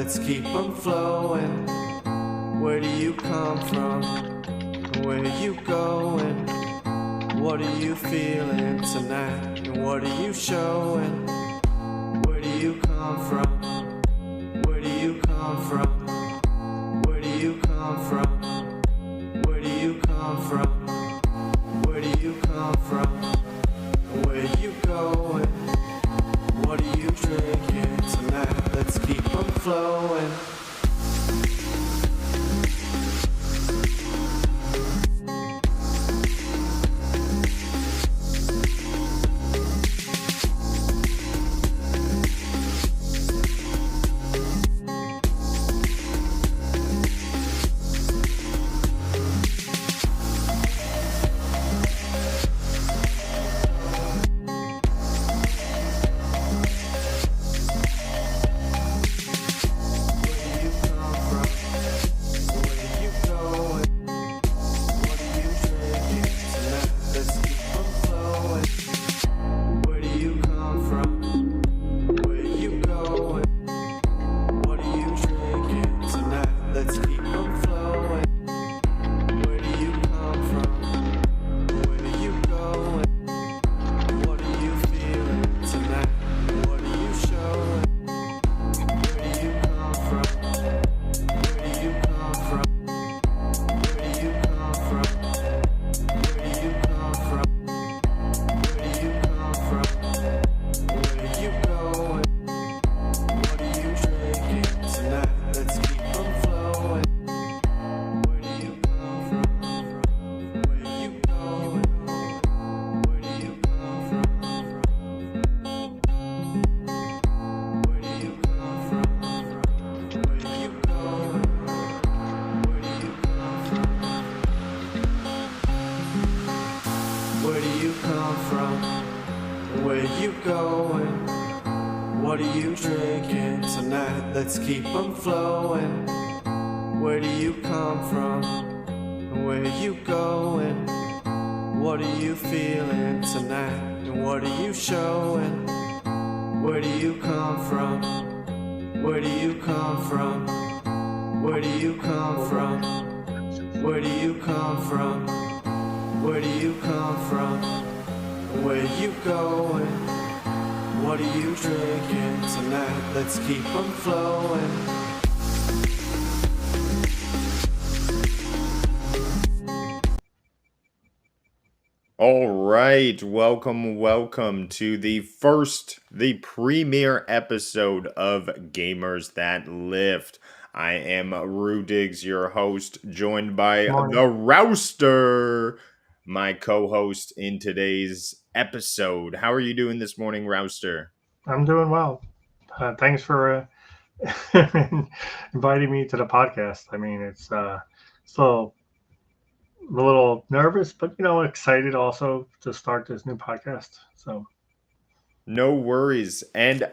let's keep them flowing. Where do you come from? Where are you going? What are you feeling tonight? And what are you showing? Where do you come from? Where do you come from? Where do you come from? Where do you come from? Where do you come from? Where are you going? What are you drinking tonight? Let's keep them flowing. Where do you come from? Where you going? What are you drinking tonight? Let's keep them flowing. Where do you come from? Where you going? What are you feeling tonight? And what are you showing? Where do you come from? Where do you come from? Where do you come from? Where do you come from? Where do you come from? Where you going? What are you drinking tonight? Let's keep them flowing. All right, welcome to the premiere episode of Gamers That Lift. I am Rudigs, your host, joined by the Rouster, my co-host in today's episode. How are you doing this morning, Rouster? I'm doing well. Thanks for inviting me to the podcast. I mean, it's still a little nervous, but excited also to start this new podcast. So No worries. And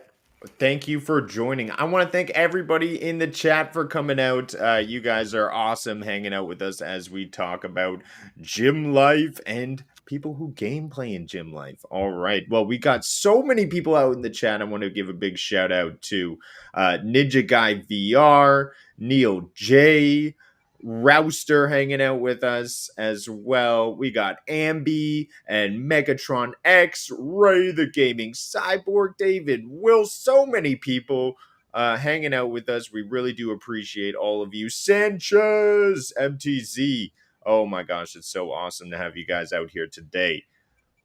thank you for joining. I want to thank everybody in the chat for coming out. You guys are awesome hanging out with us as we talk about gym life and people who gameplay in gym life. All right. Well, we got so many people out in the chat. I want to give a big shout out to Ninja Guy VR, Neil J, Rouster hanging out with us as well. We got Ambi and Megatron X, Ray the Gaming Cyborg, David, Will, so many people hanging out with us. We really do appreciate all of you. Sanchez, MTZ. Oh my gosh, it's so awesome to have you guys out here today.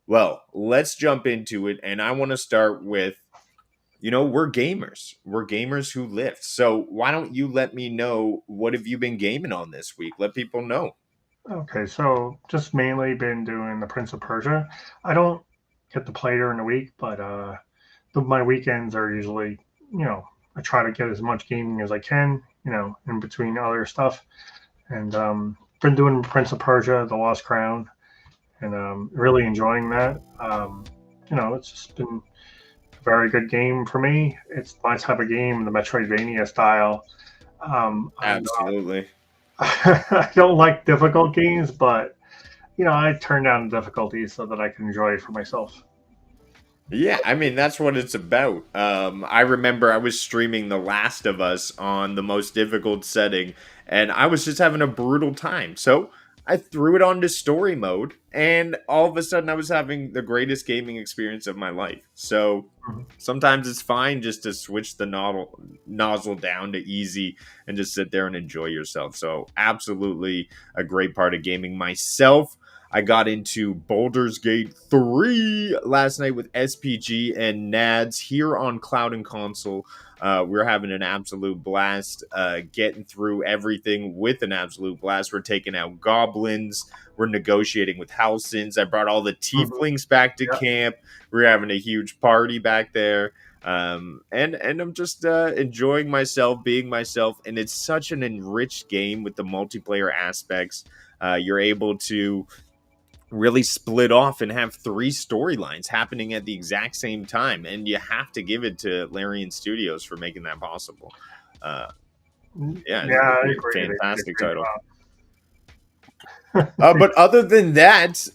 Well, let's jump into it. And I want to start with, we're gamers. We're gamers who lift. So why don't you let me know, what have you been gaming on this week? Let people know. okay, so just mainly been doing the Prince of Persia. I don't get to play during the week, but my weekends are usually, I try to get as much gaming as I can, in between other stuff. And been doing Prince of Persia, The Lost Crown, and really enjoying that. It's just been a very good game for me. It's my type of game, the Metroidvania style. Absolutely. I don't like difficult games, but I turn down the difficulty so that I can enjoy it for myself. Yeah, I mean that's what it's about. I remember I was streaming The Last of Us on the most difficult setting, and I was just having a brutal time. So I threw it on to story mode, and all of a sudden I was having the greatest gaming experience of my life. So Mhm. sometimes it's fine just to switch the nozzle down to easy and just sit there and enjoy yourself. So absolutely a great part of gaming myself. I got into Baldur's Gate 3 last night with SPG and Nads here on Cloud&Console. We're having an absolute blast, getting through everything with an absolute blast. We're taking out goblins. We're negotiating with Halsons. I brought all the Mhm. tieflings back to Yeah. camp. We're having a huge party back there. And I'm just enjoying myself, being myself, and it's such an enriched game with the multiplayer aspects. You're able to really split off and have three storylines happening at the exact same time, and you have to give it to Larian Studios for making that possible. uh yeah, Yeah, I it's a agree. They did a fantastic great title. job. But other than that,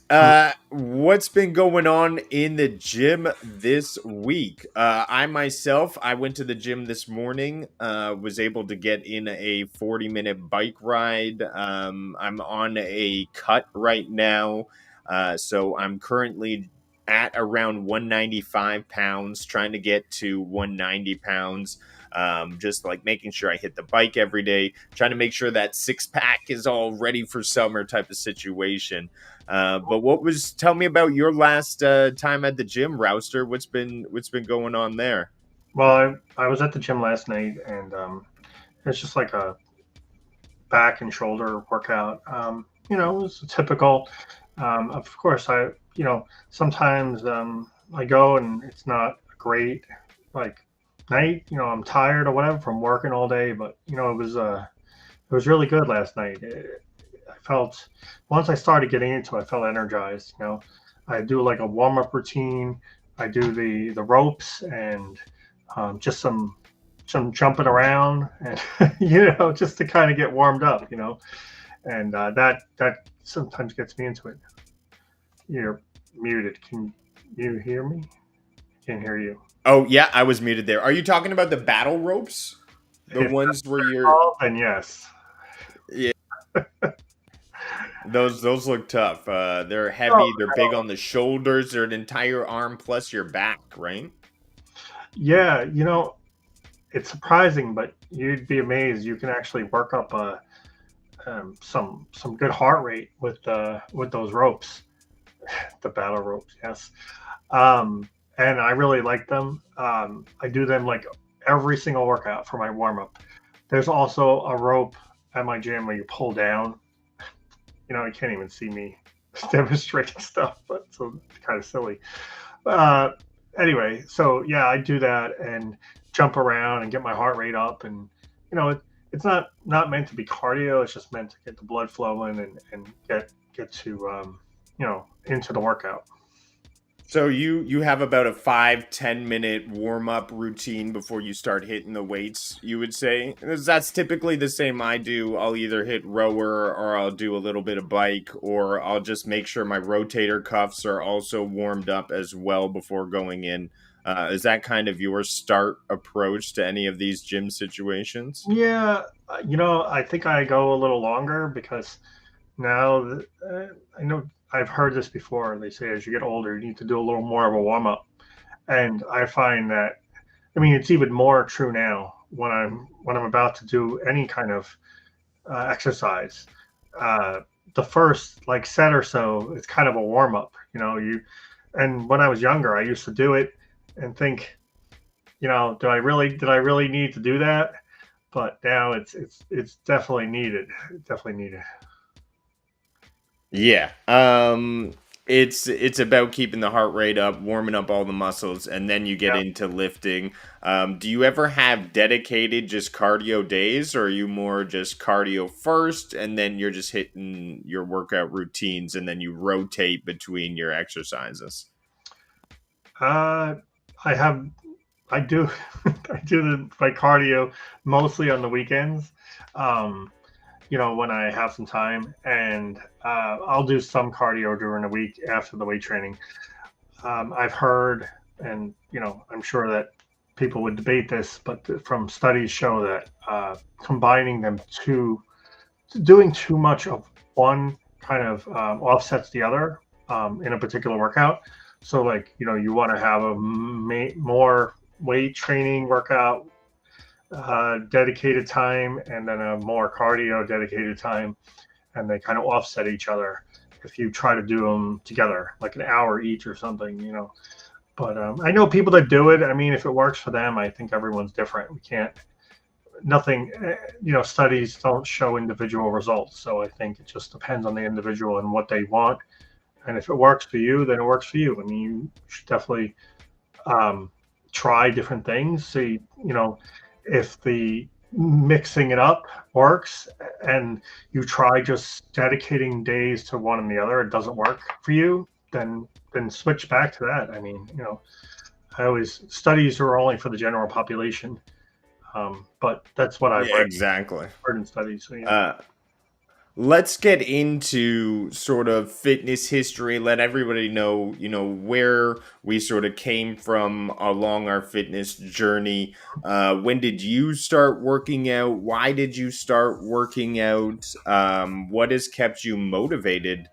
what's been going on in the gym this week? I myself, I went to the gym this morning. Was able to get in a 40-minute bike ride. I'm on a cut right now, so I'm currently at around 195 pounds, trying to get to 190 pounds. Just like making sure I hit the bike every day, trying to make sure that six pack is all ready for summer type of situation. But tell me about your last time at the gym, Rouster. What's been going on there? Well, I was at the gym last night, and it's just like a back and shoulder workout. It was typical. Of course, sometimes I go and it's not great, like night. I'm tired or whatever from working all day, but it was really good last night. I felt once I started getting into it, I felt energized. I do like a warm up routine. I do the ropes and just some jumping around and just to kind of get warmed up. And that sometimes gets me into it. You're muted. Can you hear me? Can't hear you. Oh yeah, I was muted there. Are you talking about the battle ropes? The If ones that's where you're all, then yes. Yeah, those look tough. They're Oh, heavy, they're big on the shoulders, they're an entire arm plus your back, right? yeah. It's surprising, but you'd be amazed. You can actually work up some good heart rate with those ropes, the battle ropes. Yes, and I really like them. I do them like every single workout for my warm up. There's also a rope at my gym where you pull down. You can't even see me demonstrating stuff, but so it's kind of silly. Uh, anyway, so yeah, I do that and jump around and get my heart rate up, and it's not meant to be cardio. It's just meant to get the blood flowing and get to into the workout. So you have about a 5-10 minute warm up routine before you start hitting the weights, you would say? 'Cause that's typically the same I do. I'll either hit rower or I'll do a little bit of bike, or I'll just make sure my rotator cuffs are also warmed up as well before going in. Is that kind of your start approach to any of these gym situations? Yeah, I think I go a little longer because now I know I've heard this before. They say as you get older, you need to do a little more of a warm up, and I find that I mean it's even more true now when I'm about to do any kind of exercise. Uh, the first like set or so, it's kind of a warm up. And when I was younger, I used to do it and think, did I really need to do that? But now it's definitely needed. Definitely needed. Yeah. It's about keeping the heart rate up, warming up all the muscles, and then you get Yeah. into lifting. Do you ever have dedicated just cardio days, or are you more just cardio first and then you're just hitting your workout routines and then you rotate between your exercises? Uh, I have I do I do my cardio mostly on the weekends. Um, when I have some time, and I'll do some cardio during the week after the weight training. I've heard and I'm sure that people would debate this, but from studies show that combining them doing too much of one kind of offsets the other in a particular workout. So like, you want to have a more weight training workout dedicated time, and then a more cardio dedicated time, and they kind of offset each other if you try to do them together, like an hour each or something. But I know people that do it. I mean, if it works for them, I think everyone's different. We can't, nothing, studies don't show individual results. So I think it just depends on the individual and what they want. And if it works for you, then it works for you. I mean, you should definitely try different things. See, if the mixing it up works and you try just dedicating days to one and the other, it doesn't work for you, then switch back to that. I mean, studies are only for the general population, but that's what I've read. Exactly. Heard in studies. So, yeah. Let's get into sort of fitness history. Let everybody know, where we sort of came from along our fitness journey. When did you start working out? Why did you start working out? What has kept you motivated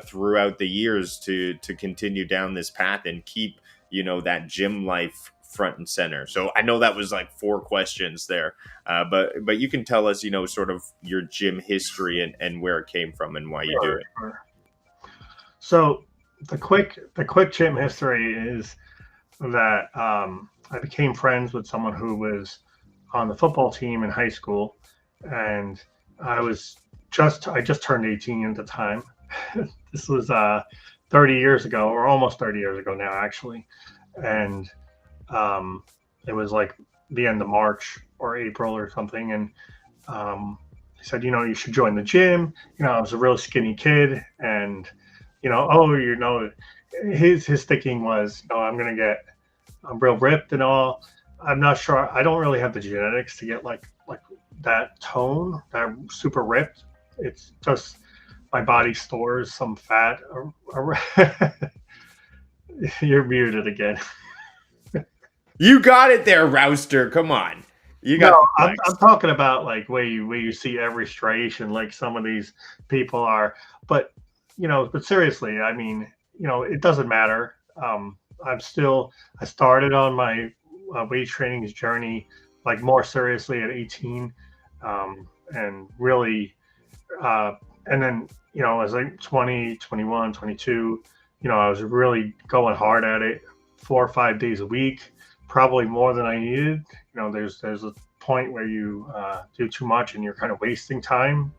throughout the years to continue down this path and keep, that gym life front and center? So I know that was like 4 questions there, but you can tell us, sort of your gym history and where it came from and why you do it. Sure. So the quick gym history is that I became friends with someone who was on the football team in high school, and I just turned 18 at the time. This was 30 years ago, or almost 30 years ago now, actually, and it was like the end of March or April or something. And he said, you should join the gym. I was a real skinny kid, and, his thinking was, I'm real ripped and all. I'm not sure. I don't really have the genetics to get like that tone, that super ripped. It's just my body stores some fat. You're muted again. You got it there, Rouster. Come on. You got I'm talking about like where you see every striation, like some of these people are. But but seriously, I mean, it doesn't matter. I started on my weight training journey like more seriously at 18, and really, and then as like 20, 21, 22, I was really going hard at it 4 or 5 days a week. Probably more than I needed. There's a point where you do too much and you're kind of wasting time,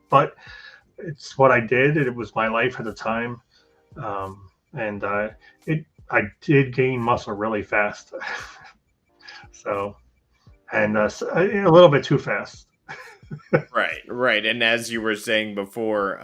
but it's what I did. It was my life at the time, and I did gain muscle really fast. So, and a little bit too fast. Right. And as you were saying before,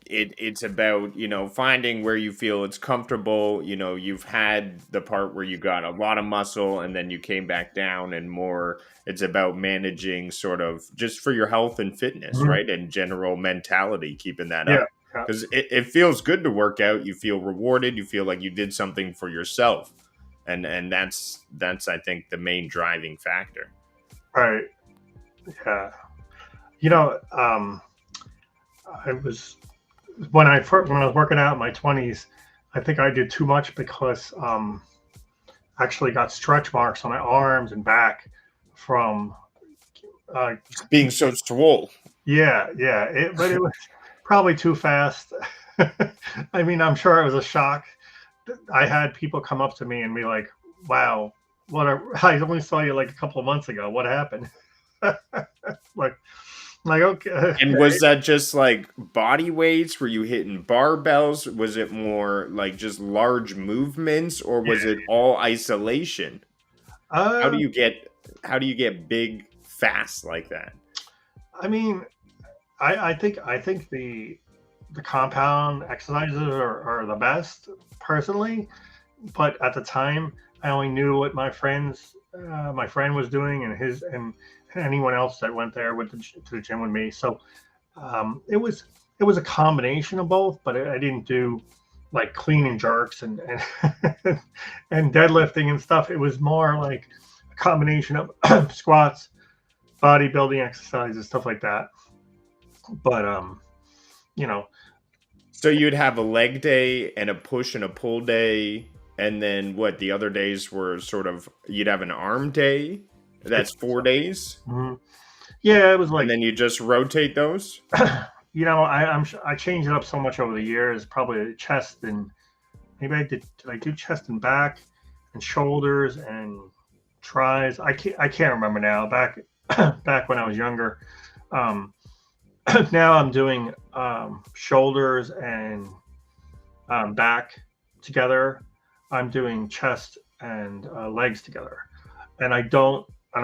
it's about, finding where you feel it's comfortable. You've had the part where you got a lot of muscle and then you came back down, and more it's about managing sort of just for your health and fitness, right? And general mentality, keeping that up. Because it feels good to work out. You feel rewarded. You feel like you did something for yourself. And that's I think the main driving factor. Right. Yeah. I was when I was working out in my 20s, I think I did too much because actually got stretch marks on my arms and back from being so swole. Yeah, but it was probably too fast. I mean, I'm sure it was a shock. I had people come up to me and be like, "Wow, I only saw you like a couple of months ago. What happened?" like okay. And was that just like body weights? Were you hitting barbells? Was it more like just large movements, or was it all isolation? How do you get big fast like that? I mean, I think the compound exercises are the best personally, but at the time I only knew what my friend was doing and anyone else that went there to the gym with me. So it was a combination of both, but I didn't do like clean and jerks and deadlifting and stuff. It was more like a combination of squats, bodybuilding exercises, stuff like that. But you know, So you'd have a leg day and a push and a pull day, and then what? The other days were sort of you'd have an arm day. That's 4 days, mhm. Yeah, it was and like then you just rotate those. I changed it up so much over the years. Probably chest and maybe did I do chest and back and shoulders and tries. I can't remember now. Back when I was younger. Um, now I'm doing shoulders and back together. I'm doing chest and legs together, and I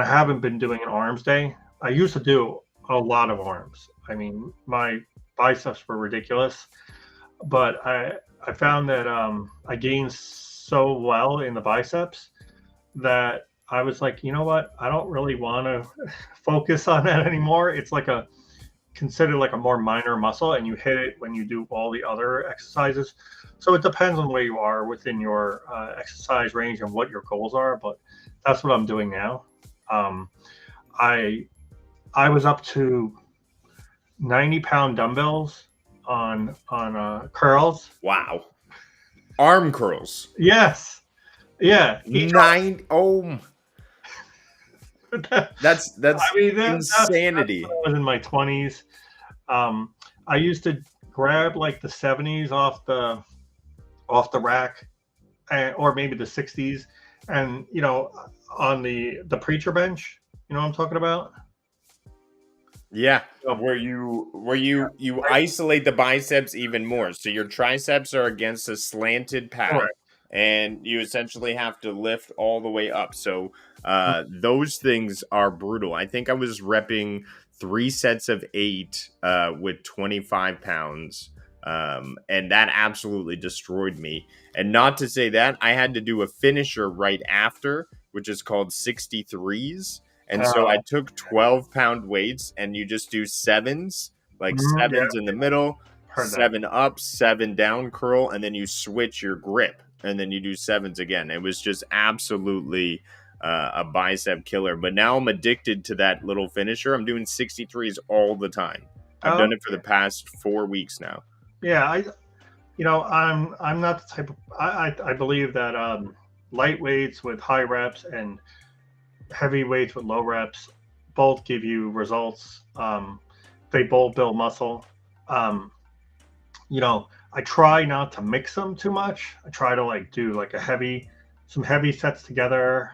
haven't been doing an arms day. I used to do a lot of arms. I mean, my biceps were ridiculous, but I found that I gained so well in the biceps that I was like, you know what? I don't really want to focus on that anymore. It's like a considered like a more minor muscle, and you hit it when you do all the other exercises. So it depends on where you are within your exercise range and what your goals are. But that's what I'm doing now. Um, I I was up to 90-pound dumbbells on curls. Wow, arm curls. Yes, yeah. Each Nine. Oh, arm. that's I mean, that's insanity. when I was in my 20s. I used to grab like the 70s off the rack, or maybe the 60s, and on the preacher bench. You know what I'm talking about? Yeah, where you isolate the biceps even more. So your triceps are against a slanted pad, Correct. and you essentially have to lift all the way up. So those things are brutal. I think I was repping 3 sets of 8 with 25 pounds. And that absolutely destroyed me. And not to say that, I had to do a finisher right after, which is called 63s. And so I took 12-pound weights, and you just do sevens, like Yeah, sevens in the middle, heard that. 7 up, 7 down curl, and then you switch your grip, and then you do sevens again. It was just absolutely a bicep killer. But now I'm addicted to that little finisher. I'm doing 63s all the time. I've done it for the past 4 weeks now. Yeah, I'm not the type of I believe that light weights with high reps and heavy weights with low reps both give you results. They both build muscle. Um, I try not to mix them too much. I try to like do like some heavy sets together,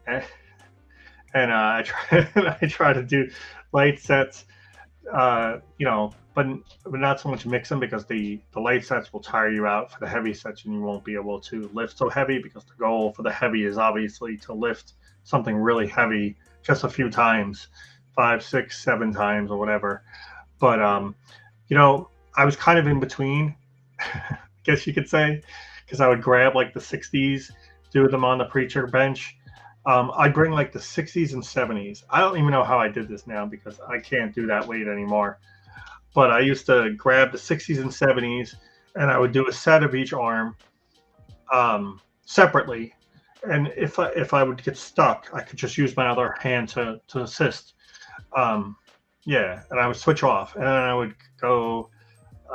and, I try I try to do light sets. But not so much mix them, because the light sets will tire you out for the heavy sets, and you won't be able to lift so heavy, because the goal for the heavy is obviously to lift something really heavy just a few times, 5, 6, 7 times or whatever. But I was kind of in between, I guess you could say, because I would grab like the 60s, do them on the preacher bench. I'd bring like the 60s and 70s. I don't even know how I did this now, because I can't do that weight anymore. But I used to grab the 60s and 70s, and I would do a set of each arm separately. And if I would get stuck, I could just use my other hand to assist. Yeah, and I would switch off, and then I would go,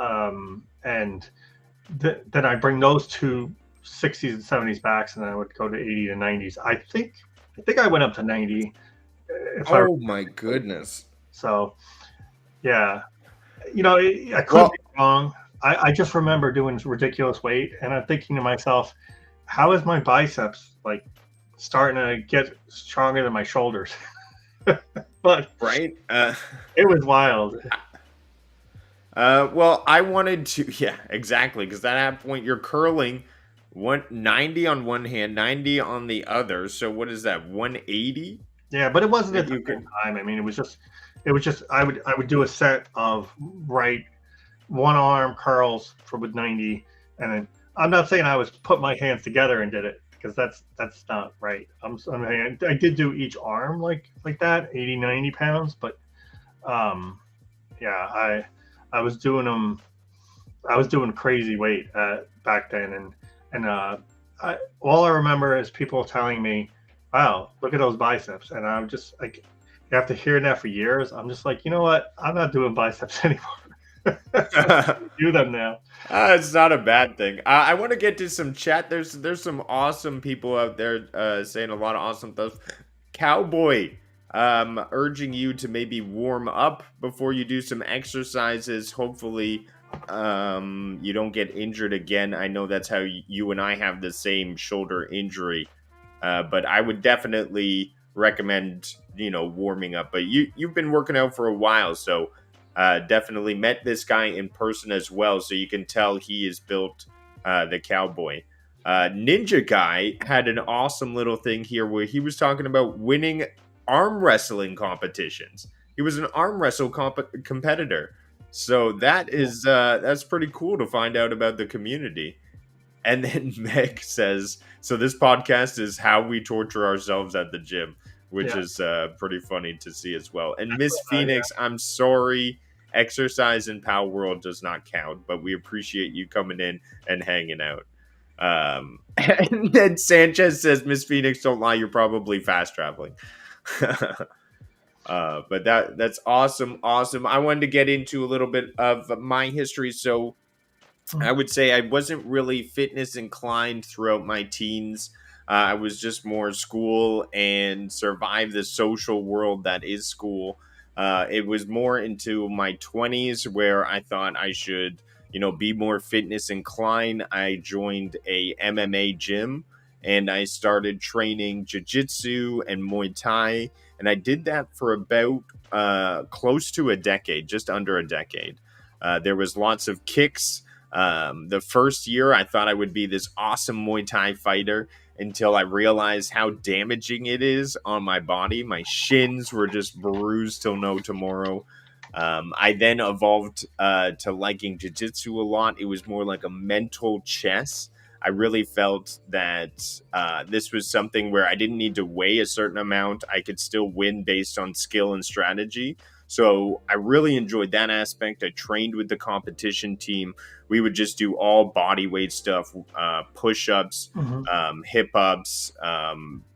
and then I bring those two 60s and 70s backs, and then I would go to 80 to 90s. I think I went up to 90. Oh my goodness! So, yeah, I could be wrong. I just remember doing ridiculous weight, and I'm thinking to myself, how is my biceps like starting to get stronger than my shoulders? But Right? it was wild. Well, I wanted to, yeah, exactly, because at that point you're curling 90 on one hand, 90 on the other. So what is that, 180? Yeah, but it wasn't That at the you same could, time. I mean, it was just I would do a set of one arm curls with 90, and then I'm not saying I was put my hands together and did it, because that's not right. I did do each arm like that, 80, 90 pounds, but yeah, I was doing them I was doing crazy weight back then, and all I remember is people telling me, "Wow, look at those biceps," and I'm just like, after hearing that for years, I'm just like, you know what? I'm not doing biceps anymore. I do them now. It's not a bad thing. I want to get to some chat. There's some awesome people out there saying a lot of awesome stuff. Cowboy, urging you to maybe warm up before you do some exercises. Hopefully, you don't get injured again. I know that's how you and I have the same shoulder injury, but I would definitely recommend warming up. But you've been working out for a while, so definitely met this guy in person as well, so you can tell he is built the cowboy. Ninja Guy had an awesome little thing here where he was talking about winning arm wrestling competitions. He was an arm wrestle competitor, so that's pretty cool to find out about the community. And then Meg says, "So this podcast is how we torture ourselves at the gym," which Yeah. is pretty funny to see as well. And Miss Phoenix, I'm sorry, exercise in Pal World does not count, but we appreciate you coming in and hanging out. And then Sanchez says, "Miss Phoenix, don't lie, you're probably fast traveling." But that's awesome. I wanted to get into a little bit of my history. So I would say I wasn't really fitness inclined throughout my teens. I was just more school and survive the social world that is school. It was more into my 20s where I thought I should, be more fitness inclined. I joined a MMA gym and I started training jiu-jitsu and Muay Thai. And I did that for about close to a decade, just under a decade. There was lots of kicks. The first year, I thought I would be this awesome Muay Thai fighter until I realized how damaging it is on my body. My shins were just bruised till no tomorrow. I then evolved to liking jiu-jitsu a lot. It was more like a mental chess. I really felt that this was something where I didn't need to weigh a certain amount. I could still win based on skill and strategy. So I really enjoyed that aspect. I trained with the competition team. We would just do all body weight stuff, push-ups, hip-ups,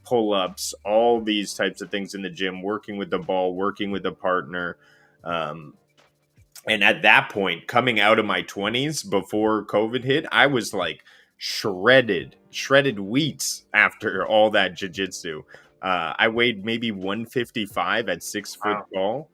pull-ups, all these types of things in the gym, working with the ball, working with a partner. And at that point, coming out of my 20s before COVID hit, I was like shredded wheats after all that jiu-jitsu. I weighed maybe 155 at 6 foot tall.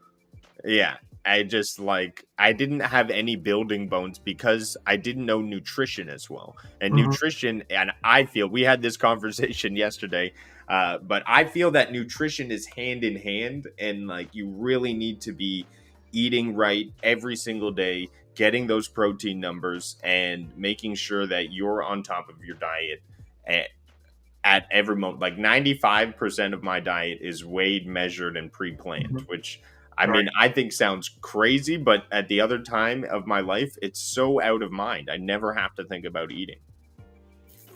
Yeah, I didn't have any building bones because I didn't know nutrition as well. And nutrition, and I feel we had this conversation yesterday, but I feel that nutrition is hand in hand, and like you really need to be eating right every single day, getting those protein numbers, and making sure that you're on top of your diet at every moment. Like 95% of my diet is weighed, measured, and pre-planned, which I mean, I think sounds crazy, but at the other time of my life, it's so out of mind. I never have to think about eating.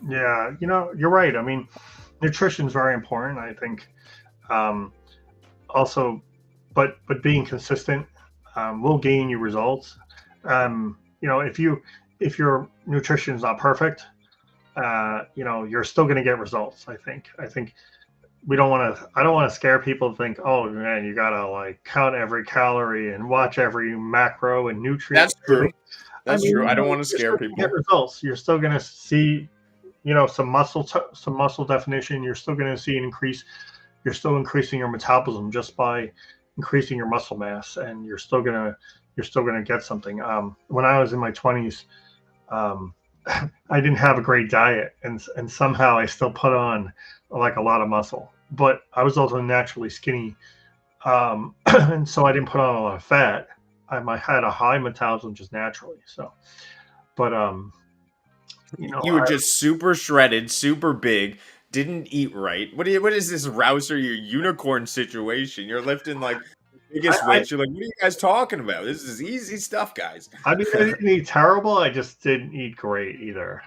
Yeah, you're right. I mean, nutrition is very important, I think. Also, but being consistent will gain you results. If your nutrition is not perfect, you're still going to get results. I think I don't want to scare people to think, oh man, you gotta like count every calorie and watch every macro and nutrient. That's true. That's true. I don't want to scare people. Get results. You're still gonna see, some muscle definition. You're still gonna see an increase. You're still increasing your metabolism just by increasing your muscle mass, and you're still gonna get something. When I was in my 20s, I didn't have a great diet, and somehow I still put on like a lot of muscle. But I was also naturally skinny, and so I didn't put on a lot of fat. I had a high metabolism just naturally. So, but you were just super shredded, super big, didn't eat right. What is this Rouser, your unicorn situation? You're lifting like the biggest weights. You're like, what are you guys talking about? This is easy stuff, guys. I mean, I didn't eat terrible. I just didn't eat great either.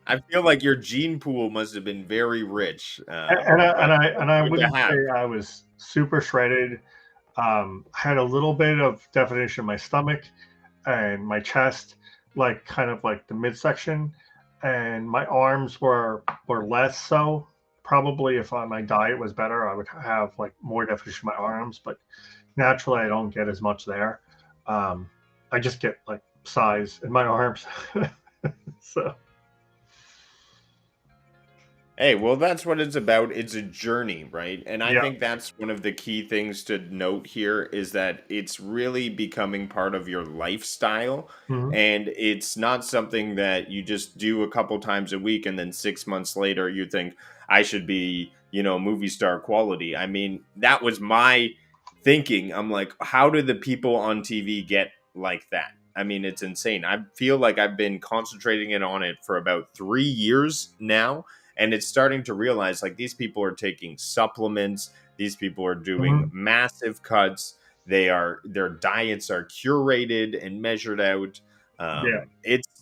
I feel like your gene pool must have been very rich. And I wouldn't say I was super shredded. I had a little bit of definition in my stomach, and my chest, like kind of like the midsection, and my arms were less so. Probably if my diet was better, I would have like more definition in my arms, but naturally I don't get as much there. Um, I just get like size in my arms. So Hey, well, that's what it's about. It's a journey, right? And I yeah. think that's one of the key things to note here is that it's really becoming part of your lifestyle. Hmm. And it's not something that you just do a couple times a week and then 6 months later you think, I should be, movie star quality. I mean, that was my thinking. I'm like, how do the people on TV get like that? I mean, it's insane. I feel like I've been concentrating it on it for about 3 years now, and it's starting to realize like these people are taking supplements, these people are doing Hmm. massive cuts, their diets are curated and measured out. Yeah.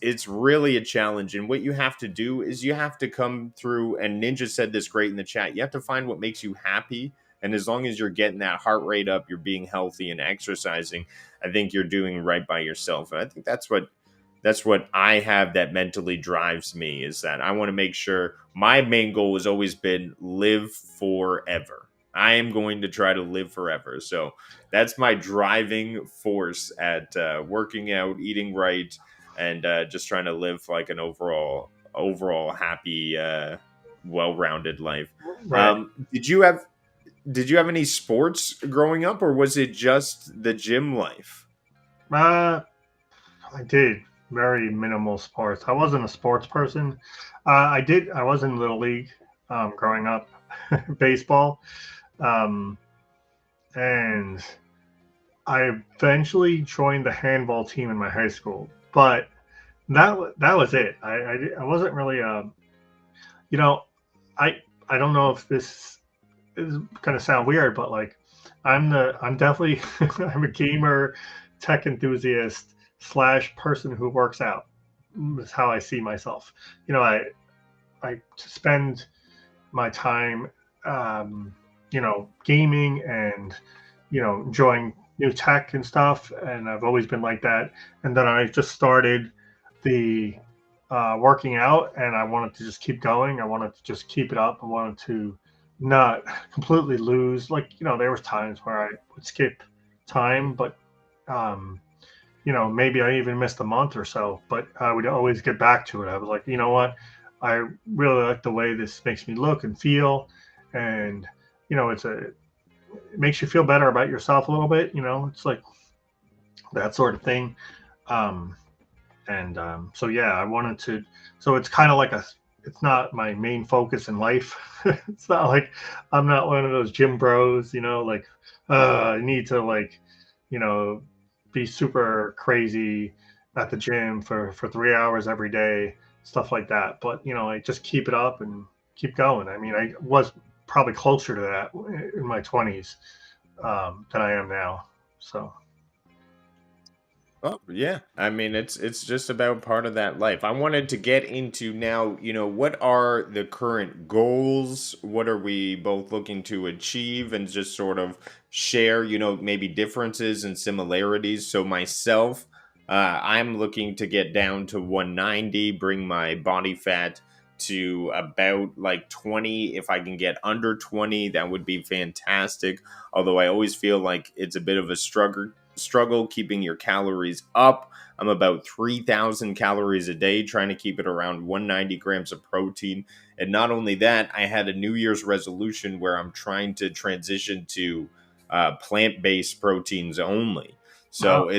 It's really a challenge, and what you have to do is you have to come through, and Ninja said this great in the chat, you have to find what makes you happy, and as long as you're getting that heart rate up, you're being healthy and exercising, I think you're doing right by yourself. And I think that's what I have that mentally drives me, is that I want to make sure my main goal has always been live forever. I am going to try to live forever. So that's my driving force at working out, eating right, and just trying to live like an overall happy, well-rounded life. Right. Did you have any sports growing up, or was it just the gym life? Uh, I did very minimal sports. I wasn't a sports person. I was in little league growing up, baseball, um, and I eventually joined the handball team in my high school. But that was it. I wasn't really you know I I don't know if this is going to sound weird, but like I'm definitely I'm a gamer, tech enthusiast slash person who works out. Is how I see myself. You know, I spend my time, um, gaming and enjoying new tech and stuff, and I've always been like that. And then I just started the working out, and I wanted to just keep going. I wanted to just keep it up. I wanted to not completely lose. Like there was times where I would skip time, but um, maybe I even missed a month or so, but I would always get back to it. I was like, you know what? I really like the way this makes me look and feel. And, it makes you feel better about yourself a little bit. It's like that sort of thing. Um, so, yeah, I wanted to, so it's kind of like it's not my main focus in life. It's not like I'm not one of those gym bros, like, I need to like, you know, be super crazy at the gym for 3 hours every day, stuff like that. But I just keep it up and keep going. I mean, I was probably closer to that in my 20s than I am now. So Oh, yeah. I mean, it's just about part of that life. I wanted to get into now, what are the current goals? What are we both looking to achieve, and just sort of share, maybe differences and similarities. So myself, I'm looking to get down to 190, bring my body fat to about like 20. If I can get under 20, that would be fantastic. Although I always feel like it's a bit of a struggle keeping your calories up. I'm about 3,000 calories a day, trying to keep it around 190 grams of protein. And not only that, I had a New Year's resolution where I'm trying to transition to plant-based proteins only. uh, So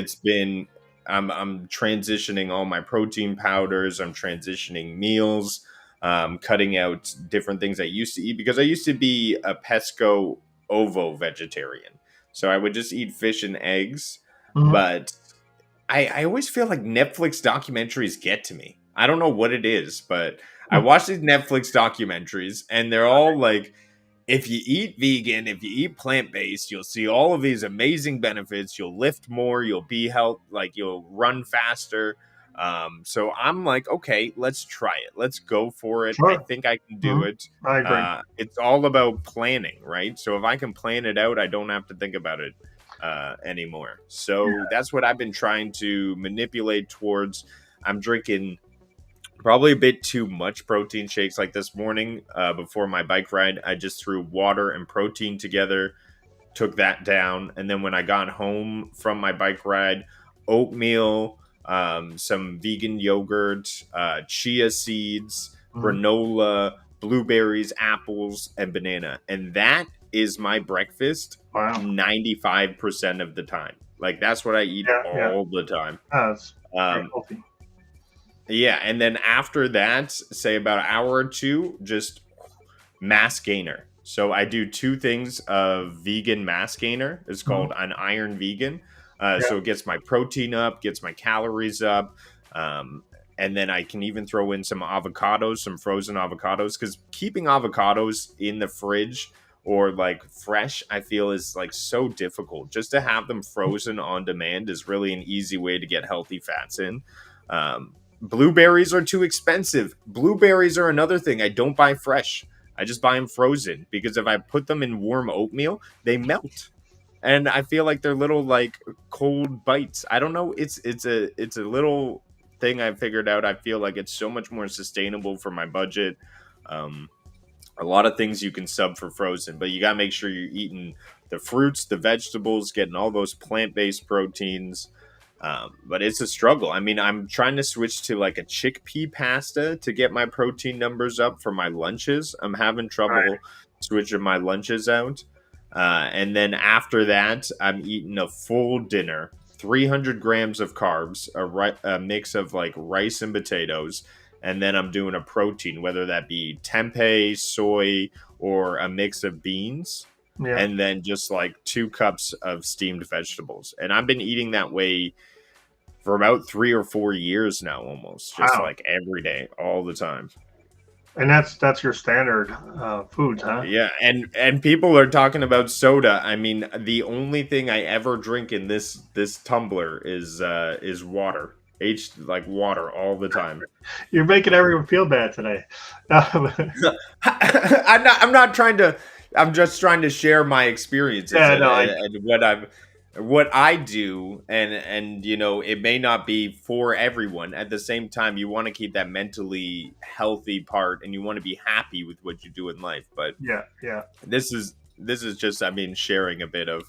I'm transitioning all my protein powders. I'm transitioning meals, cutting out different things I used to eat, because I used to be a pesco ovo vegetarian. So I would just eat fish and eggs. mhm. But I always feel like Netflix documentaries get to me. I don't know what it is, but I watch these Netflix documentaries and they're all like, if you eat vegan, if you eat plant-based, you'll see all of these amazing benefits. You'll lift more, you'll be like you'll run faster. So I'm like, okay, let's try it. Let's go for it. I Sure. think I can do Mhm. it. I agree. It's all about planning, right? So if I can plan it out, I don't have to think about it anymore. So that's what I've been trying to manipulate towards. I'm drinking probably a bit too much protein shakes. Like this morning, before my bike ride, I just threw water and protein together, took that down, and then when I got home from my bike ride, oatmeal, some vegan yogurt, chia seeds, Mhm. granola, blueberries, apples, and banana. And that is my breakfast Wow. 95% of the time. Like that's what I eat Yeah, yeah. all the time. That's very Um, healthy. yeah, and then after that, say about an hour or two, just mass gainer. So I do two things of vegan mass gainer. It's Mhm. called an iron vegan. Yeah, So it gets my protein up, gets my calories up. Um, and then I can even throw in some avocados, some frozen avocados, because keeping avocados in the fridge or like fresh, I feel is like so difficult. Just to have them frozen on demand is really an easy way to get healthy fats in. Blueberries are too expensive. Blueberries are another thing. I don't buy fresh. I just buy them frozen because if I put them in warm oatmeal, they melt. And I feel like they're little like cold bites. I don't know. It's a little thing I figured out. I feel like it's so much more sustainable for my budget. Um, a lot of things you can sub for frozen, but you gotta make sure you're eating the fruits, the vegetables, getting all those plant-based proteins. But it's a struggle. I mean, I'm trying to switch to like a chickpea pasta to get my protein numbers up for my lunches. I'm having right. trouble switching my lunches out. And then after that, I'm eating a full dinner, 300 grams of carbs, a mix of like rice and potatoes, and then I'm doing a protein, whether that be tempeh, soy, or a mix of beans, Yeah. and then just like 2 cups of steamed vegetables. And I've been eating that way for about 3 or 4 years now, almost just Wow. like every day, all the time. And that's your standard foods, huh? Yeah, and people are talking about soda. I mean, the only thing I ever drink in this tumbler is water. Like water all the time. You're making everyone feel bad today. I'm not trying to. I'm just trying to share my experiences Yeah, and, no, and, and what I do, and it may not be for everyone. At the same time, you want to keep that mentally healthy part, and you want to be happy with what you do in life. But yeah, yeah, this is just, I mean, sharing a bit of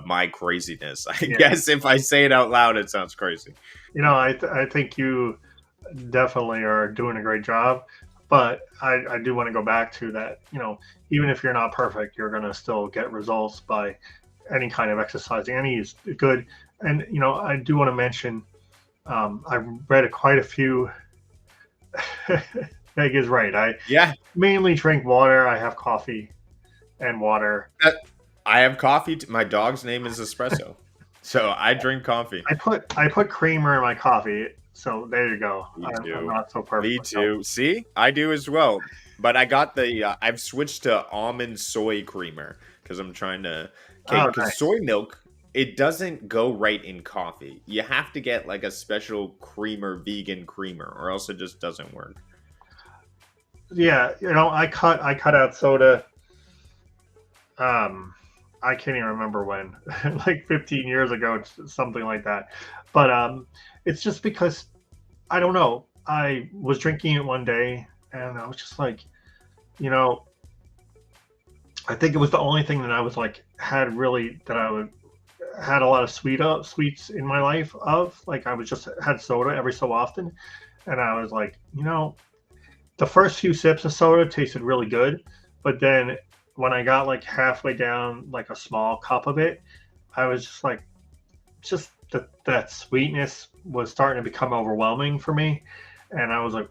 my craziness. I yeah. guess if I say it out loud, it sounds crazy. I think you definitely are doing a great job. But I do want to go back to that. Even if you're not perfect, you're gonna still get results by any kind of exercising. Any is good. And I do want to mention. I've read quite a few. Meg is right. I Yeah, mainly drink water. I have coffee and water. I have coffee. My dog's name is Espresso, so I drink coffee. I put creamer in my coffee. So there you go. Me I'm too. not so perfect Me myself. too. See, I do as well. But I got I've switched to almond soy creamer because I'm trying to. Okay, Oh, because nice. soy milk, it doesn't go right in coffee. You have to get like a special creamer, vegan creamer, or else it just doesn't work. Yeah, I cut out soda. Um, I can't even remember when, like 15 years ago, something like that. But it's just because I don't know. I was drinking it one day, and I was just like, you know, I think it was the only thing that I was like had really that I would had a lot of sweets in my life of like I was just had soda every so often, and I was like, the first few sips of soda tasted really good, but then when I got like halfway down like a small cup of it, I was just like, just that sweetness was starting to become overwhelming for me, and I was like,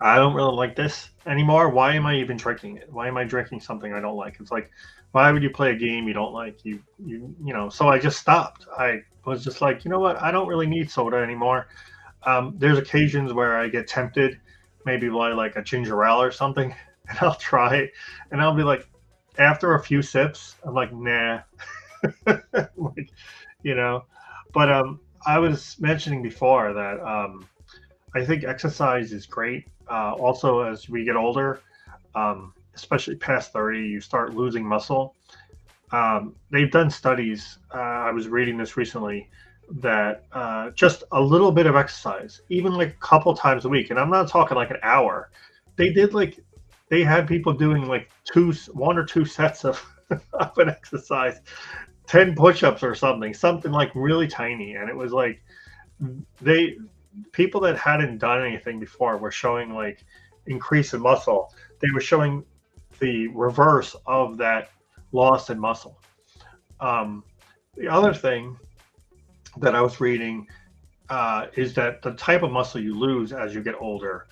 I don't really like this anymore. Why am I even drinking it? Why am I drinking something I don't like? It's like, why would you play a game you don't like? So I just stopped. I was just like, you know what? I don't really need soda anymore. There's occasions where I get tempted, maybe by like a ginger ale or something, and I'll try it, and I'll be like, after a few sips, I'm like, nah, like, you know. But I was mentioning before that I think exercise is great. Also, as we get older, especially past 30, you start losing muscle. they've done studies. I was reading this recently that just a little bit of exercise, even like a couple times a week, and I'm not talking like an hour. They did like they had people doing like 1 or 2 sets of of an exercise, 10 push-ups or something like really tiny, and it was like they people that hadn't done anything before were showing like increase in muscle. They were showing the reverse of that loss in muscle. um, the other thing that I was reading is that the type of muscle you lose as you get older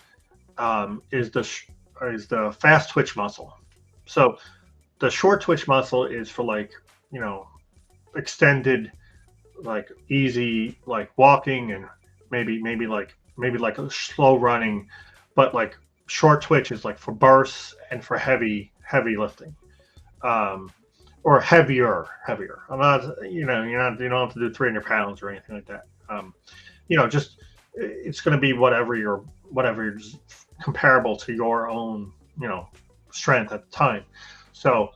is the fast twitch muscle. So the short twitch muscle is for like you know extended, like easy, like walking and maybe like a slow running, but like short twitch is like for bursts and for heavy lifting. Um, or heavier. I'm not, you don't have to do 300 pounds or anything like that. Just it's going to be whatever's comparable to your own, strength at the time. So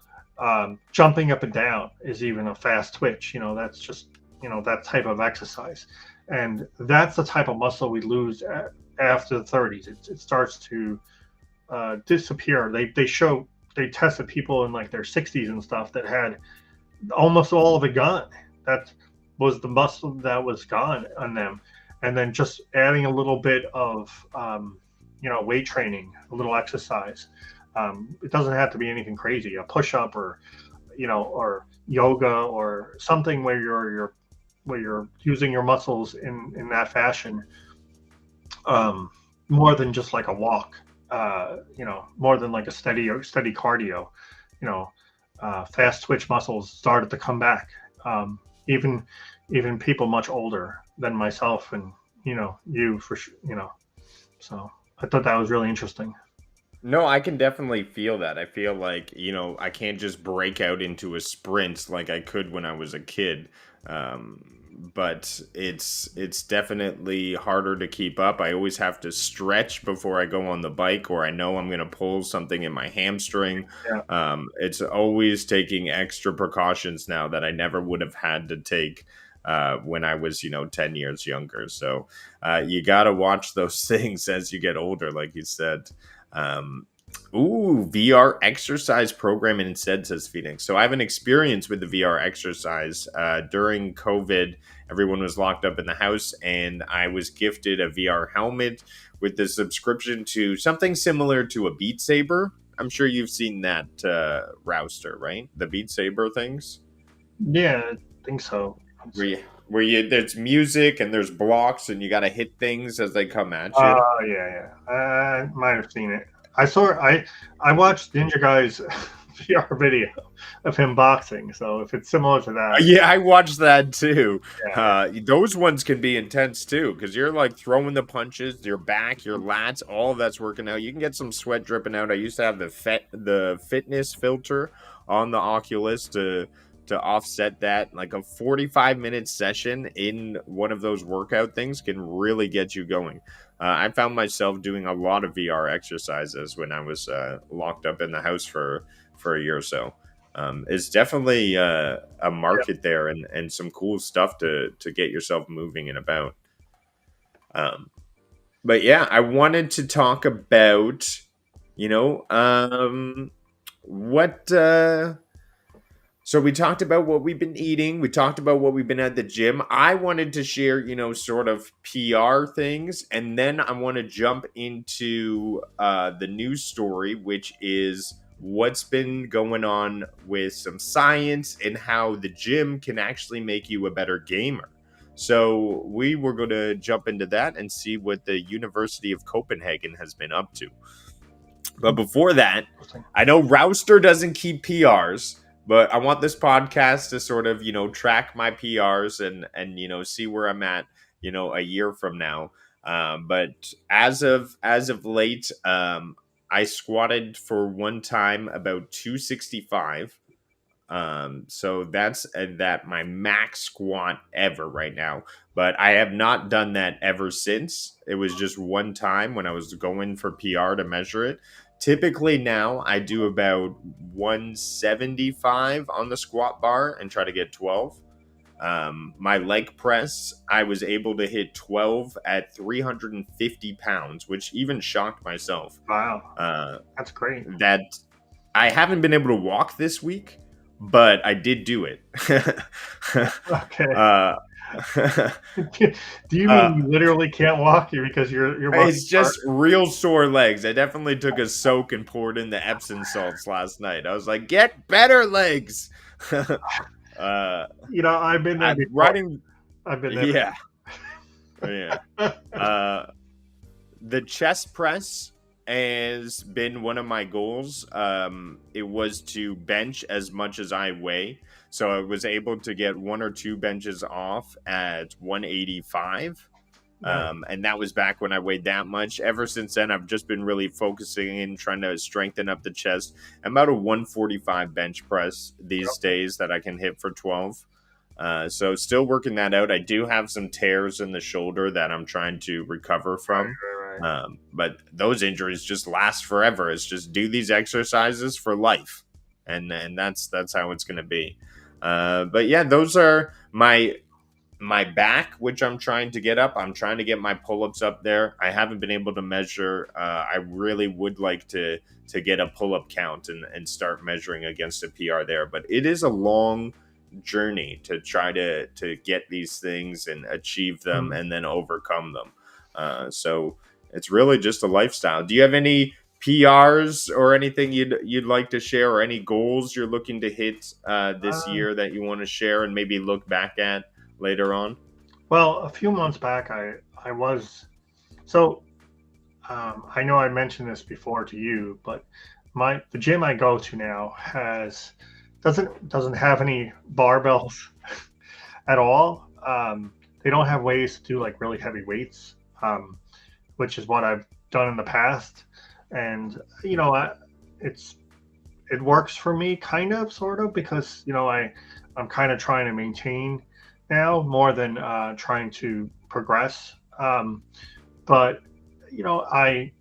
jumping up and down is even a fast twitch. That's just, that type of exercise. And that's the type of muscle we lose after the 30s. It starts to disappear. They tested people in like their 60s and stuff that had almost all of it gone. That was the muscle that was gone on them, and then just adding a little bit of weight training, a little exercise. It doesn't have to be anything crazy. A push up or or yoga or something where you're using your muscles in that fashion, more than just like a walk. More than like a steady cardio. Fast twitch muscles started to come back. Even people much older than myself and you for sure. So I thought that was really interesting. No, I can definitely feel that. I feel like, I can't just break out into a sprint like I could when I was a kid. But it's definitely harder to keep up. I always have to stretch before I go on the bike, or I know I'm going to pull something in my hamstring. Yeah. It's always taking extra precautions now that I never would have had to take when I was, 10 years younger. So you got to watch those things as you get older, like you said. Um, VR exercise program instead, says Phoenix. So I have an experience with the VR exercise. During COVID, everyone was locked up in the house, and I was gifted a VR helmet with the subscription to something similar to a Beat Saber. I'm sure you've seen that, Rouster, right? The Beat Saber things. Yeah, I think so. There's music and there's blocks, and you got to hit things as they come at you. Yeah. I might have seen it. I watched Ninja Guy's VR video of him boxing. So if it's similar to that, Yeah, I watched that too. yeah, Those ones can be intense too, because you're like throwing the punches, your back, your lats, all of that's working out. You can get some sweat dripping out. I used to have the fitness filter on the Oculus to offset that. Like a 45-minute session in one of those workout things can really get you going. I found myself doing a lot of VR exercises when I was locked up in the house for a year or so. It's definitely a yeah, market there, and some cool stuff to get yourself moving and about. But yeah, I wanted to talk about, what. So we talked about what we've been eating. We talked about what we've been at the gym. I wanted to share, sort of PR things, and then I want to jump into the news story, which is what's been going on with some science and how the gym can actually make you a better gamer. So we were going to jump into that and see what the University of Copenhagen has been up to. But before that, interesting. I know Rouster doesn't keep PRs, but I want this podcast to sort of, track my PRs and see where I'm at, a year from now. But as of late, I squatted for one time about 265. So that's that my max squat ever right now. But I have not done that ever since. It was just one time when I was going for PR to measure it Typically now I do about 175 on the squat bar and try to get 12. My leg press, I was able to hit 12 at 350 pounds, which even shocked myself. Wow, Uh, that's great. that I haven't been able to walk this week, but I did do it. Okay. uh, Do you mean uh, you literally can't walk here because your it's muscles just real sore legs. I definitely took a soak and poured in the Epsom salts last night. I was like, get better legs. I've been there before. Riding, I've been there. yeah, yeah. The chest press has been one of my goals. It was to bench as much as I weigh. So I was able to get 1 or 2 benches off at 185. And that was back when I weighed that much. Ever since then, I've just been really focusing in trying to strengthen up the chest. I'm about a 145 bench press these days that I can hit for 12. So still working that out. I do have some tears in the shoulder that I'm trying to recover from. Right. But those injuries just last forever. It's just do these exercises for life. And that's how it's going to be. But yeah, those are my back, which I'm trying to get up. I'm trying to get my pull-ups up there. I haven't been able to measure. I really would like to get a pull-up count and start measuring against a PR there. But it is a long journey to try to get these things and achieve them and then overcome them. So it's really just a lifestyle. Do you have any PRs or anything you'd like to share, or any goals you're looking to hit this year that you want to share and maybe look back at later on? Well, a few months back, I was so I know I mentioned this before to you, but the gym I go to now doesn't have any barbells at all. They don't have ways to do like really heavy weights, which is what I've done in the past, and it works for me kind of sort of because I'm kind of trying to maintain now more than trying to progress. But I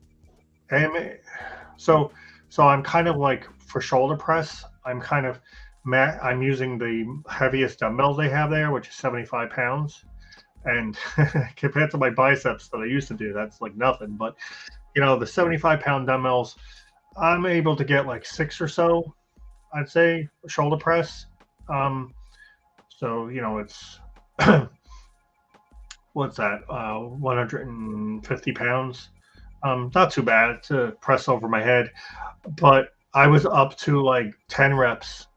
am so I'm kind of like for shoulder press. I'm using the heaviest dumbbells they have there, which is 75 pounds. And compared to my biceps that I used to do, that's like nothing. But the 75-pound dumbbells, I'm able to get like 6 or so, I'd say, shoulder press. So it's what's that? 150 pounds. Not too bad to press over my head, but I was up to like 10 reps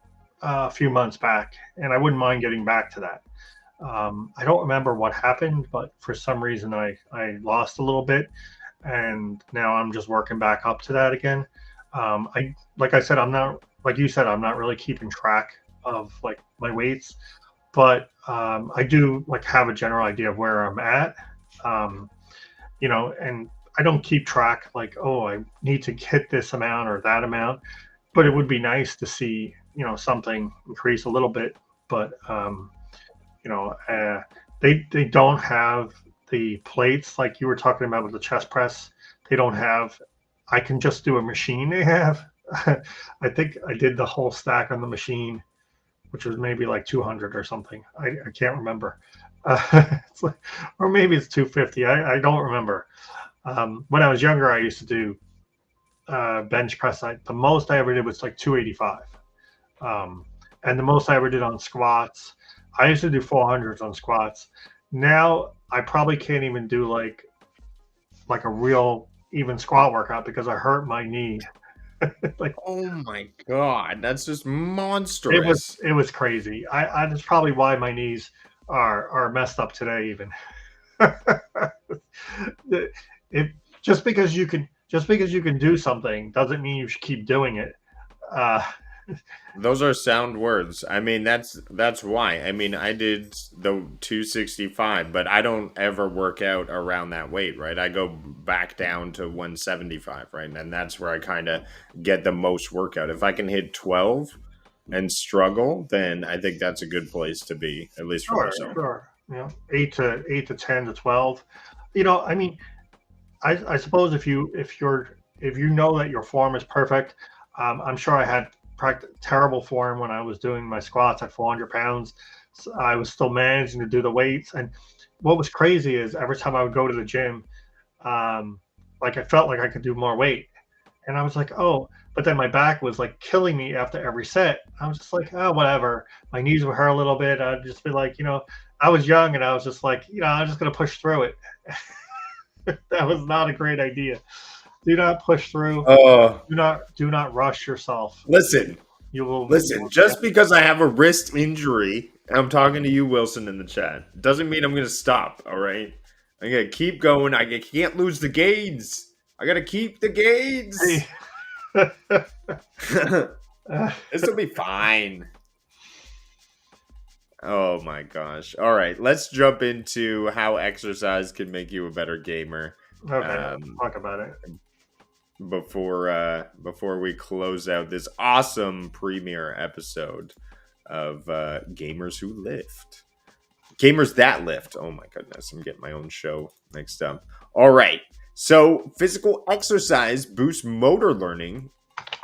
a few months back, and I wouldn't mind getting back to that. I don't remember what happened, but for some reason I lost a little bit, and now I'm just working back up to that again. Like I said, I'm not, like you said, I'm not really keeping track of like my weights, but I do like have a general idea of where I'm at. And I don't keep track like, oh, I need to hit this amount or that amount, but it would be nice to see, something increase a little bit. But they don't have the plates like you were talking about with the chest press. They don't have. I can just do a machine they have. I think I did the whole stack on the machine, which was maybe like 200 or something. I can't remember. Or maybe it's 250. I don't remember. When I was younger, I used to do bench press. The most I ever did was like 285. And the most I ever did on squats, I used to do 400s on squats. Now I probably can't even do like a real even squat workout because I hurt my knee. Like, oh my god, that's just monstrous. It was crazy. That's probably why my knees are messed up today even. Just because you can do something doesn't mean you should keep doing it. Those are sound words. I mean, that's why. I mean, I did the 265, but I don't ever work out around that weight, right? I go back down to 175, right? And that's where I kind of get the most workout. If I can hit 12 and struggle, then I think that's a good place to be, at least for myself. Sure. 8 to 10 to 12. I mean, I suppose if if you know that your form is perfect, I'm sure I had terrible form when I was doing my squats at 400 pounds. So I was still managing to do the weights. And what was crazy is every time I would go to the gym, like I felt like I could do more weight. And I was like, oh, but then my back was like killing me after every set. I was just like, oh, whatever. My knees would hurt a little bit. I'd just be like, I was young and I was just like, I'm just going to push through it. That was not a great idea. Do not push through. Oh, Do not rush yourself. listen, You will listen. Just because I have a wrist injury, I'm talking to you, Wilson, in the chat, doesn't mean I'm going to stop. All right, I'm going to keep going. I can't lose the gauge. I got to keep the gauge. This will be fine. Oh my gosh. All right, let's jump into how exercise can make you a better gamer. Okay, talk about it. Before we close out this awesome premiere episode of Gamers Who Lift. Gamers That Lift. Oh my goodness, I'm getting my own show mixed up. All right. So, physical exercise boosts motor learning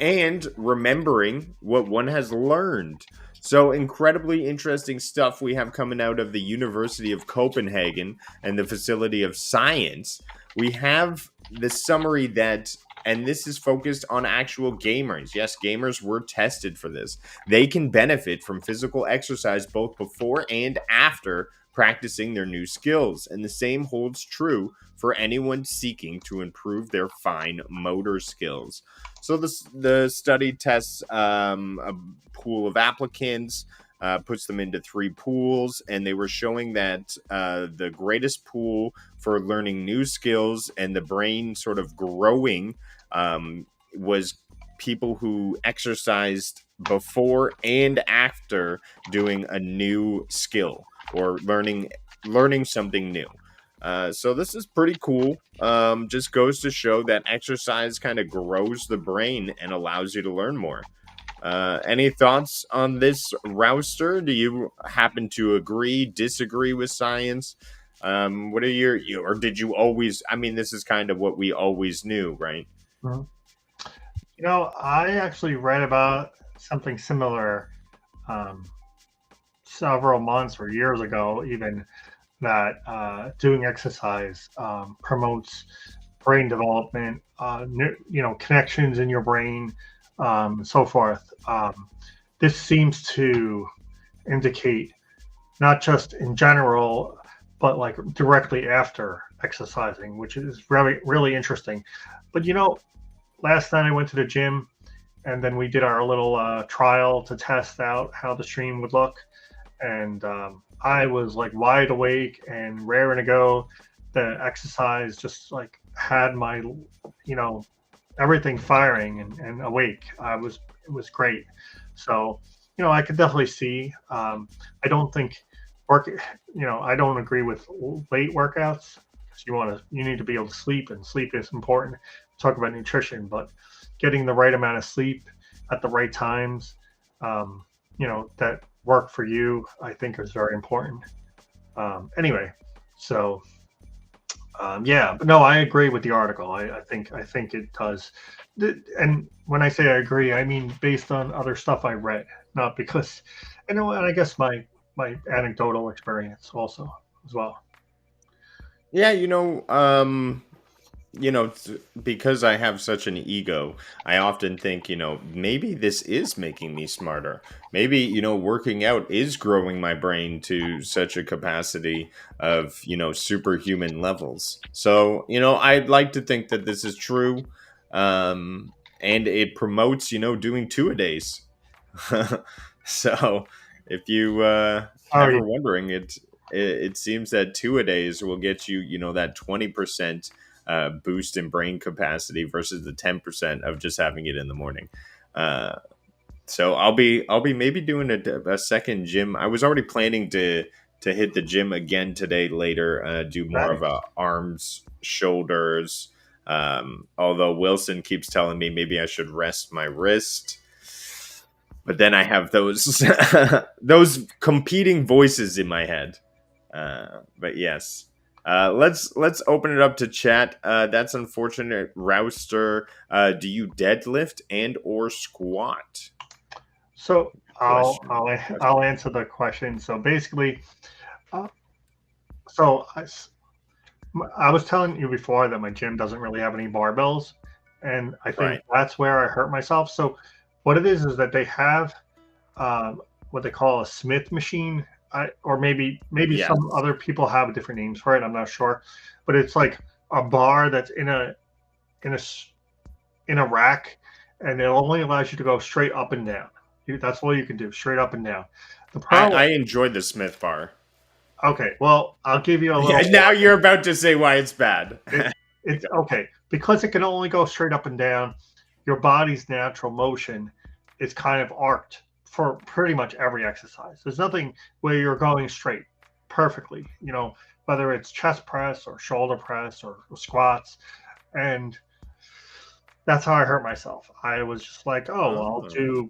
and remembering what one has learned. So, incredibly interesting stuff we have coming out of the University of Copenhagen and the Facility of Science. We have the summary that, and this is focused on actual gamers. Yes, gamers were tested for this. They can benefit from physical exercise both before and after practicing their new skills. And the same holds true for anyone seeking to improve their fine motor skills. So the study tests a pool of applicants, puts them into 3 pools, and they were showing that the greatest pool for learning new skills and the brain sort of growing was people who exercised before and after doing a new skill or learning something new. So this is pretty cool. Just goes to show that exercise kind of grows the brain and allows you to learn more. Any thoughts on this, Rouster? Do you happen to agree, disagree with science? What are or did you always, I mean, this is kind of what we always knew, right? Mm-hmm. I actually read about something similar several months or years ago, even, that doing exercise promotes brain development, connections in your brain, so forth. This seems to indicate not just in general, but like directly after exercising, which is really, really interesting. But last night I went to the gym and then we did our little trial to test out how the stream would look. And I was like wide awake and raring to go. The exercise just like had my, everything firing and awake. It was great. So, I could definitely see. I don't think I don't agree with late workouts. You need to be able to sleep, and sleep is important. Talk about nutrition, but getting the right amount of sleep at the right times, that work for you, I think is very important. Anyway, so but no, I agree with the article. I think it does. And when I say I agree, I mean based on other stuff I read, not because, and I guess my anecdotal experience also as well. Yeah, because I have such an ego, I often think, maybe this is making me smarter. Maybe, working out is growing my brain to such a capacity of, superhuman levels. So, I'd like to think that this is true. And it promotes, doing 2-a-days. So if you ever wondering, it seems that 2-a-days will get you, that 20% boost in brain capacity versus the 10% of just having it in the morning. So I'll be maybe doing a second gym. I was already planning to hit the gym again today later, do more of arms, shoulders. Although Wilson keeps telling me maybe I should rest my wrist. But then I have those those competing voices in my head. But yes. Let's open it up to chat. That's unfortunate. Rouster, do you deadlift and or squat? So Question. I'll answer the question. So basically, uh, so I was telling you before that my gym doesn't really have any barbells, and I think Right. that's where I hurt myself. So what it is that they have what they call a Smith machine, or maybe Yes. some other people have different names for it. I'm not sure, but it's like a bar that's in a in a rack, and it only allows you to go straight up and down. That's all you can do, straight up and down. The problem, I enjoyed the Smith bar. okay, well, I'll give you a Yeah, little. now you're about to say why it's bad. It's okay because it can only go straight up and down. Your body's natural motion is kind of arced for pretty much every exercise. There's nothing where you're going straight perfectly, whether it's chest press or shoulder press or squats. And that's how I hurt myself. I was just like, oh, well, I'll Oh. do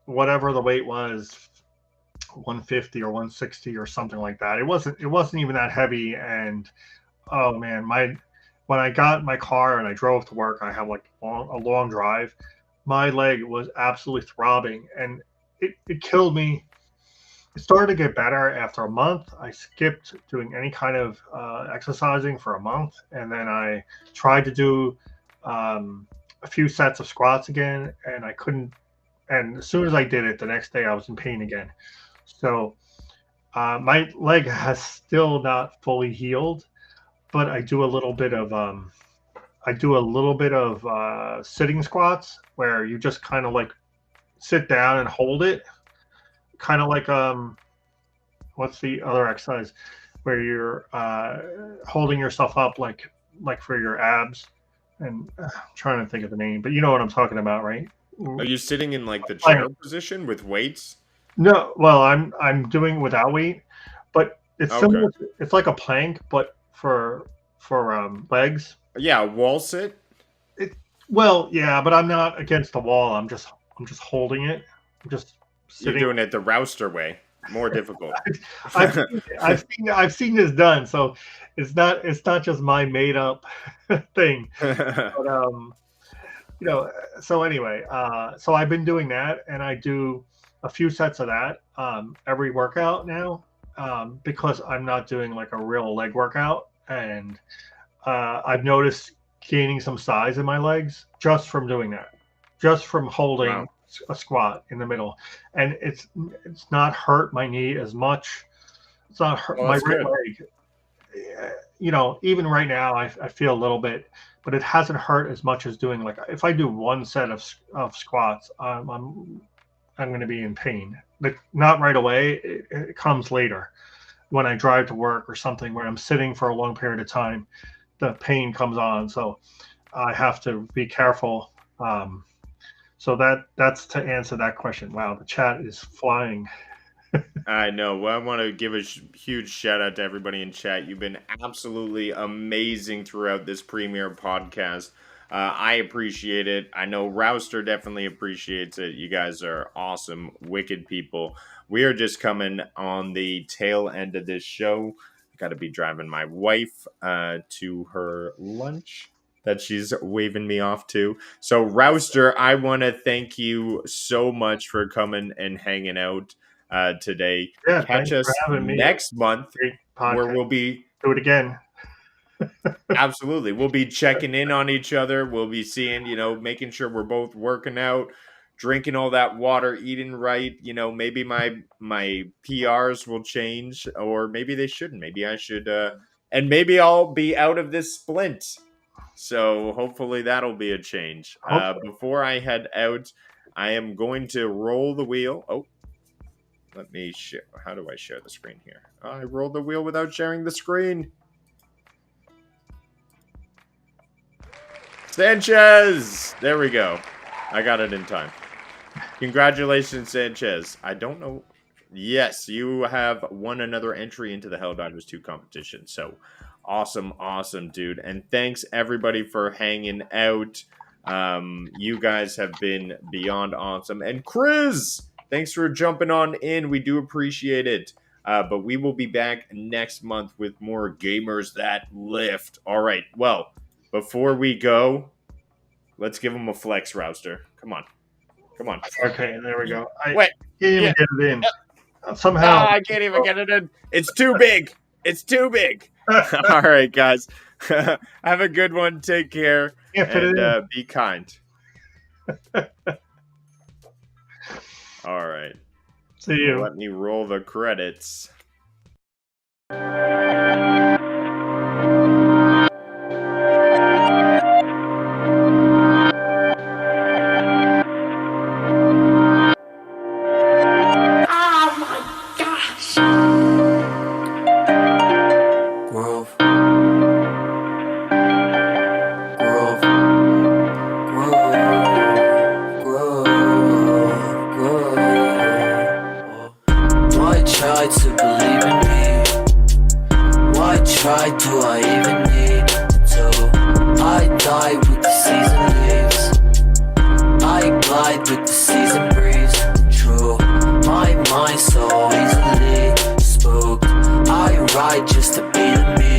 whatever the weight was, 150 or 160 or something like that. It wasn't even that heavy. And oh man, when I got in my car and I drove to work, I have like a long drive. My leg was absolutely throbbing, and it killed me. It started to get better after a month. I skipped doing any kind of exercising for a month, and then I tried to do a few sets of squats again, and I couldn't. And as soon as I did it, the next day I was in pain again. So my leg has still not fully healed, but I do a little bit of sitting squats where you just kind of like sit down and hold it, kind of like what's the other exercise where you're holding yourself up like for your abs, and I'm trying to think of the name, but you know what I'm talking about, right? Are you sitting in like the Plank. chair position with weights? No, well, I'm doing without weight, but it's Okay. similar. It's like a plank, but for legs. Yeah, wall sit. It Well, yeah, but I'm not against the wall. I'm just holding it. I'm just You're sitting. doing it the Rouster way. More difficult. I've seen this done, so it's not just my made up thing. But you know, so anyway, so I've been doing that, and I do a few sets of that every workout now, because I'm not doing like a real leg workout, and I've noticed gaining some size in my legs just from doing that, just from holding Wow. a squat in the middle, and it's not hurt my knee as much. It's not hurt Well, my that's right good. leg. Even right now, I feel a little bit, but it hasn't hurt as much as doing like if I do one set of squats, I'm going to be in pain. Like not right away. It comes later when I drive to work or something where I'm sitting for a long period of time. The pain comes on, so I have to be careful. So that's to answer that question. Wow, the chat is flying. I know. Well, I want to give a huge shout out to everybody in chat. You've been absolutely amazing throughout this premiere podcast. I appreciate it. I know Rouster definitely appreciates it. You guys are awesome, wicked people. We are just coming on the tail end of this show. I got to be driving my wife to her lunch that she's waving me off to. So, Rouster, I want to thank you so much for coming and hanging out today. Yeah, Catch thanks for us having me. next month Great where podcast. we'll be Do it again. absolutely we'll be checking in on each other. We'll be seeing, making sure we're both working out, drinking all that water, eating right. Maybe my PRs will change, or maybe they shouldn't. Maybe I should and maybe I'll be out of this splint. So hopefully that'll be a change. Hopefully. Before I head out, I am going to roll the wheel. Oh, let me share. How do I share the screen here? I rolled the wheel without sharing the screen. Sanchez! There we go. I got it in time. Congratulations, Sanchez. I don't know. Yes, you have won another entry into the Helldivers 2 competition. So awesome, awesome, dude. And thanks everybody for hanging out. You guys have been beyond awesome. And Chris, thanks for jumping on in. We do appreciate it. But we will be back next month with more Gamers That Lift. All right. Well, before we go, let's give them a flex, Rouster. Come on. Okay, there we go. I Wait. can't even Yeah. get it in. Somehow. I can't even get it in. It's too big. All right, guys. Have a good one. Take care. Can't fit it And be kind. All right. See you. Let me roll the credits. Why try to believe in me? Why try do I even need to? I die with the season leaves. I glide with the season breeze. True, my mind so easily spooked. I ride just to be the me.